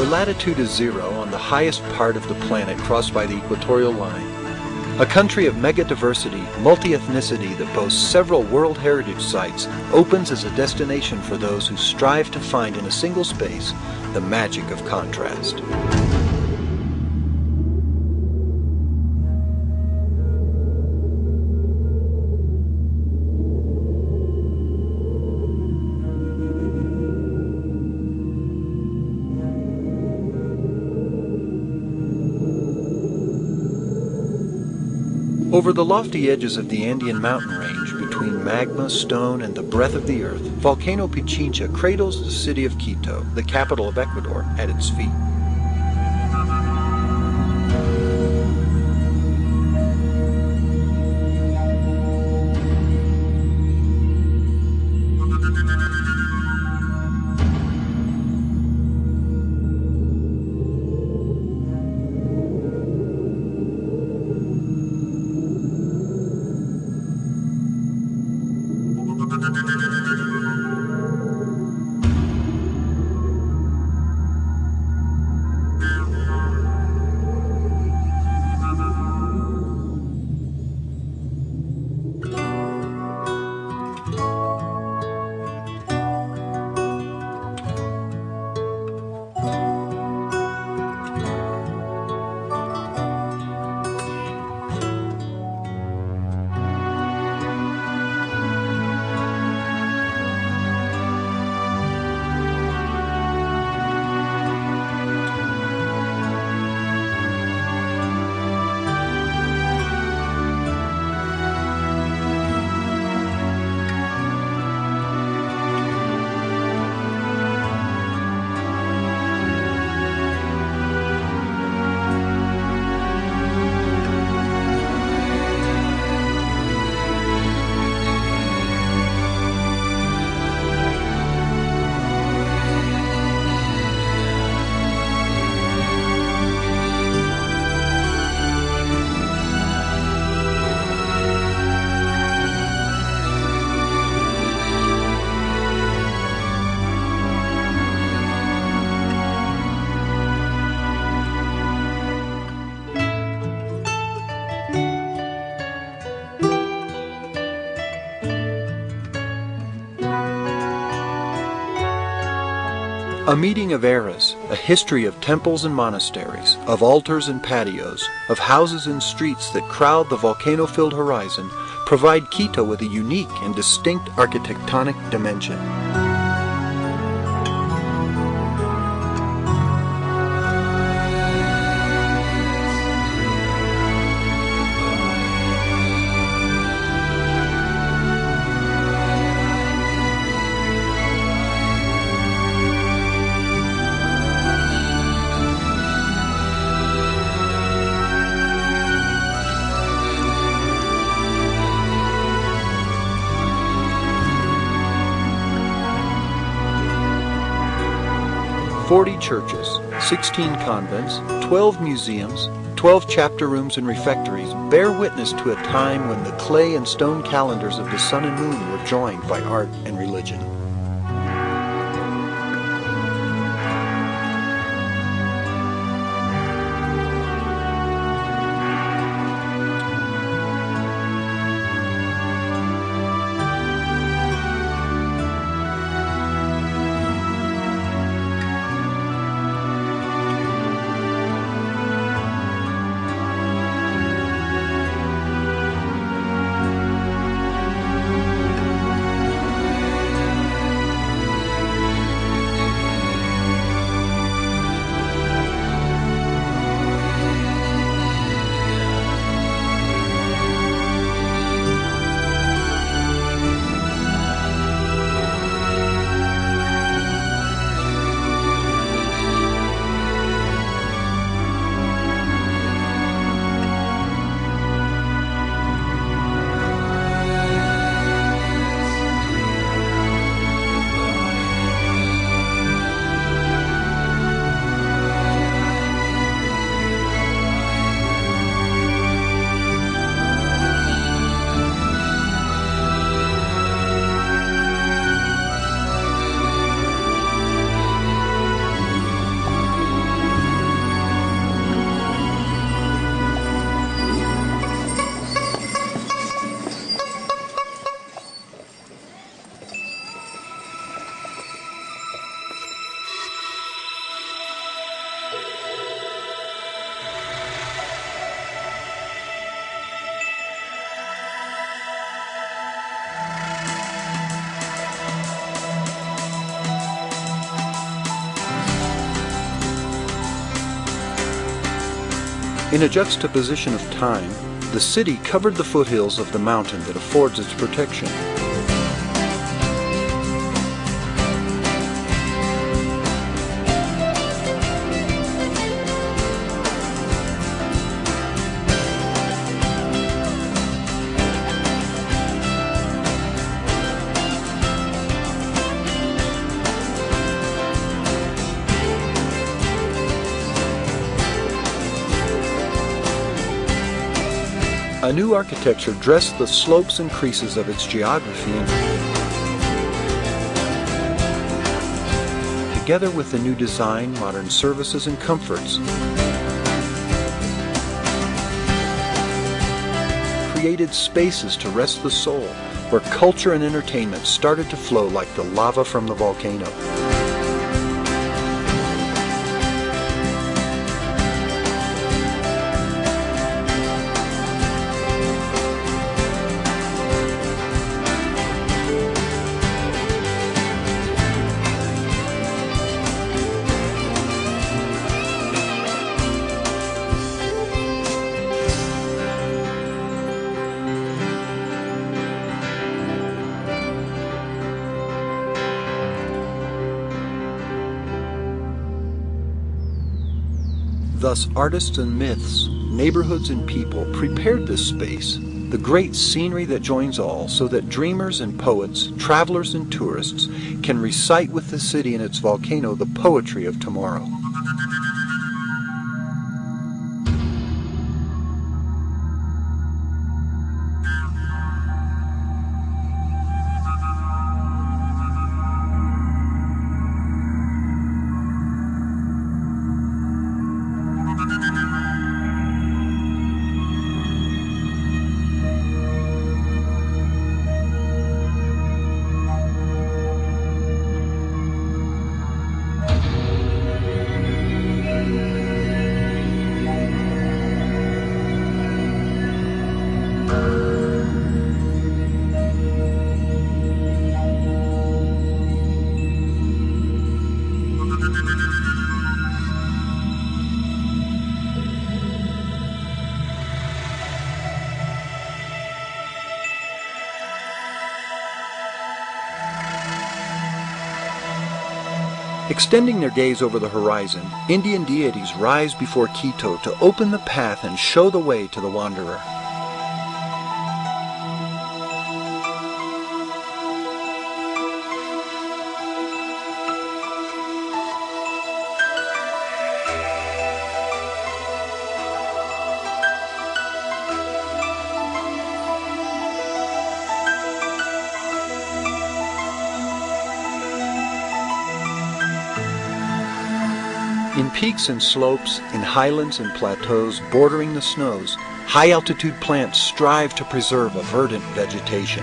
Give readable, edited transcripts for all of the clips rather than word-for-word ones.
where latitude is zero on the highest part of the planet crossed by the equatorial line. A country of mega-diversity, multi-ethnicity that boasts several World Heritage Sites opens as a destination for those who strive to find in a single space the magic of contrast. Over the lofty edges of the Andean mountain range, between magma, stone, and the breath of the earth, Volcano Pichincha cradles the city of Quito, the capital of Ecuador, at its feet. A meeting of eras, a history of temples and monasteries, of altars and patios, of houses and streets that crowd the volcano-filled horizon, provide Quito with a unique and distinct architectonic dimension. "40 churches, 16 convents, 12 museums, 12 chapter rooms and refectories bear witness to a time when the clay and stone calendars of the sun and moon were joined by art and religion." In a juxtaposition of time, the city covered the foothills of the mountain that affords its protection. A new architecture dressed the slopes and creases of its geography, together with the new design, modern services, and comforts, created spaces to rest the soul, where culture and entertainment started to flow like the lava from the volcano. Thus, artists and myths, neighborhoods and people prepared this space, the great scenery that joins all, so that dreamers and poets, travelers and tourists can recite with the city and its volcano the poetry of tomorrow. Extending their gaze over the horizon, Indian deities rise before Quito to open the path and show the way to the wanderer. In peaks and slopes, in highlands and plateaus bordering the snows, high-altitude plants strive to preserve a verdant vegetation.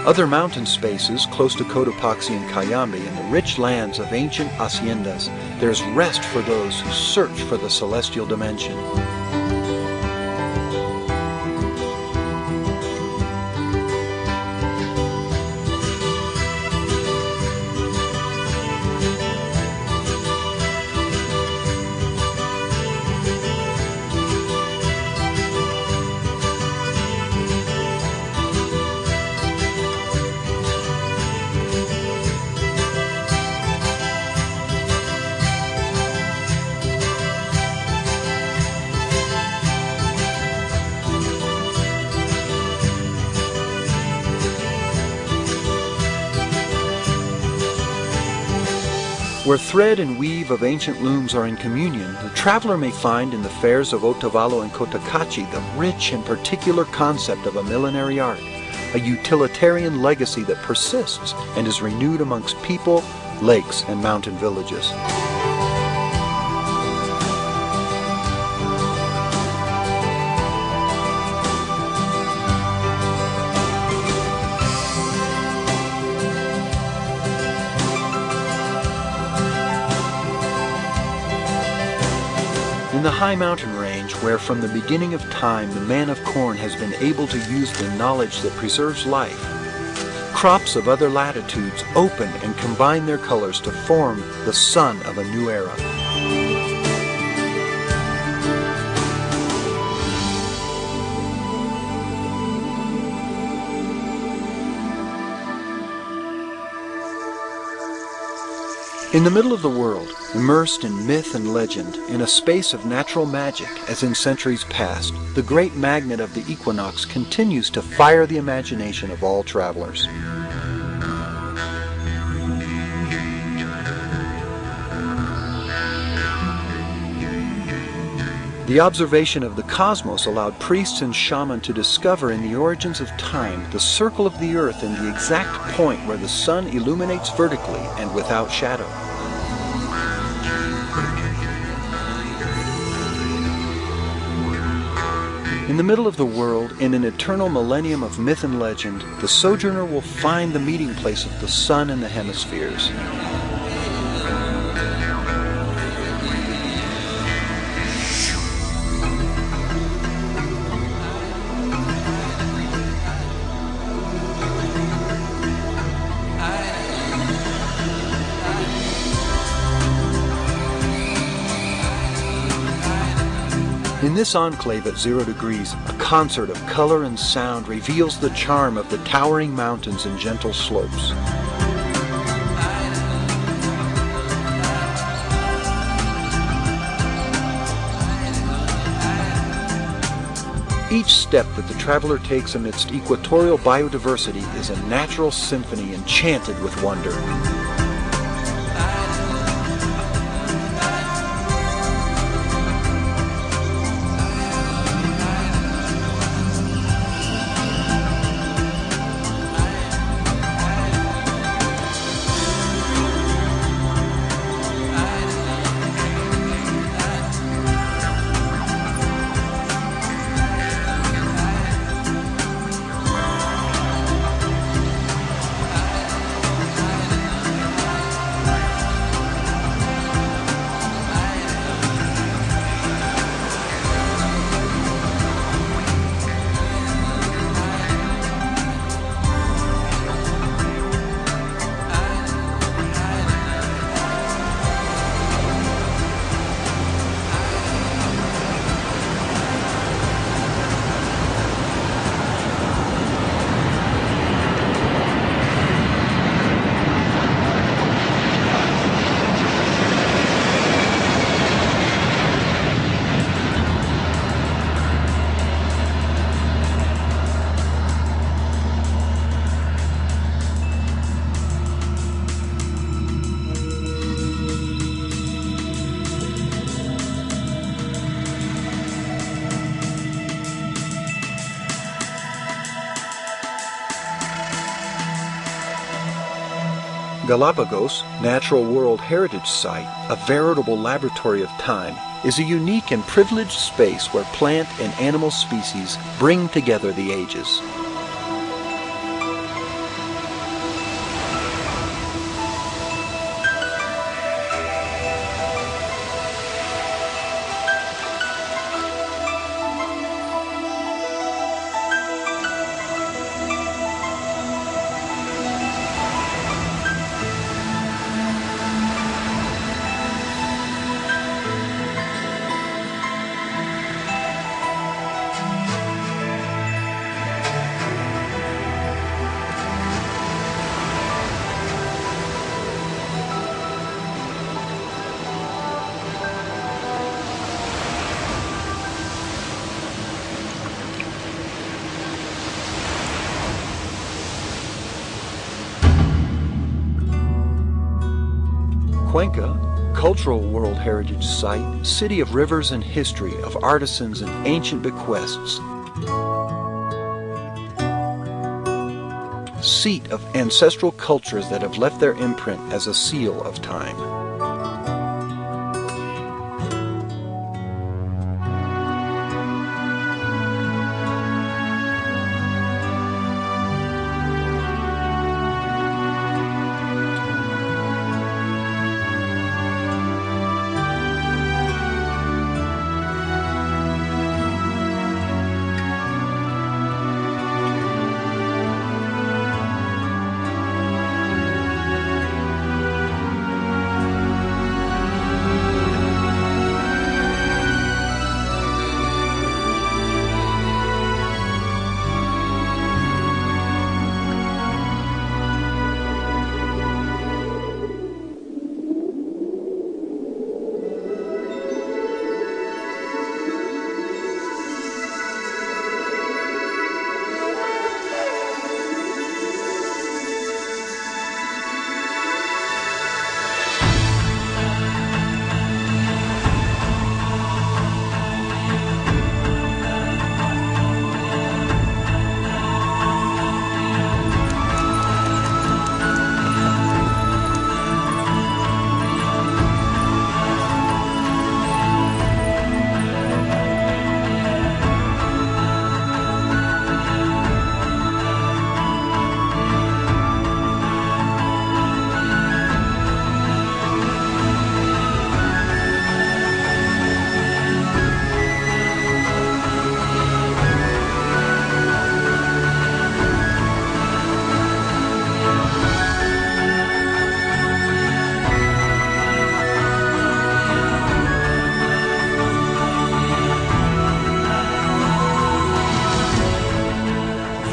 Other mountain spaces close to Cotopaxi and Cayambe in the rich lands of ancient haciendas, there's rest for those who search for the celestial dimension. Where thread and weave of ancient looms are in communion, the traveler may find in the fairs of Otavalo and Cotacachi the rich and particular concept of a millenary art, a utilitarian legacy that persists and is renewed amongst people, lakes, and mountain villages. In the high mountain range, where from the beginning of time the man of corn has been able to use the knowledge that preserves life, Crops of other latitudes open and combine their colors to form the sun of a new era. In the middle of the world, immersed in myth and legend, in a space of natural magic as in centuries past, the great magnet of the equinox continues to fire the imagination of all travelers. The observation of the cosmos allowed priests and shamans to discover in the origins of time the circle of the earth and the exact point where the sun illuminates vertically and without shadow. In the middle of the world, in an eternal millennium of myth and legend, the sojourner will find the meeting place of the sun and the hemispheres. In this enclave at 0 degrees, a concert of color and sound reveals the charm of the towering mountains and gentle slopes. Each step that the traveler takes amidst equatorial biodiversity is a natural symphony enchanted with wonder. Galapagos, Natural World Heritage Site, a veritable laboratory of time, is a unique and privileged space where plant and animal species bring together the ages. Cuenca, Cultural World Heritage Site, city of rivers and history, of artisans and ancient bequests. Seat of ancestral cultures that have left their imprint as a seal of time.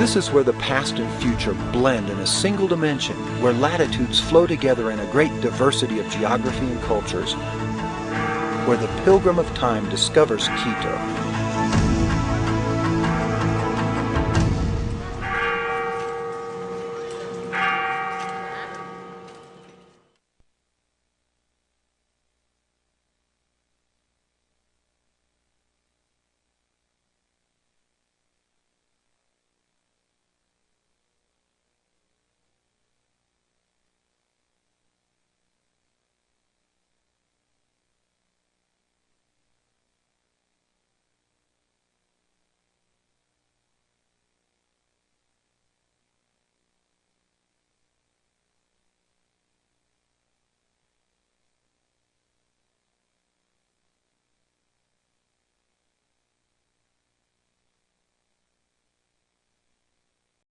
This is where the past and future blend in a single dimension, where latitudes flow together in a great diversity of geography and cultures, where the pilgrim of time discovers Quito.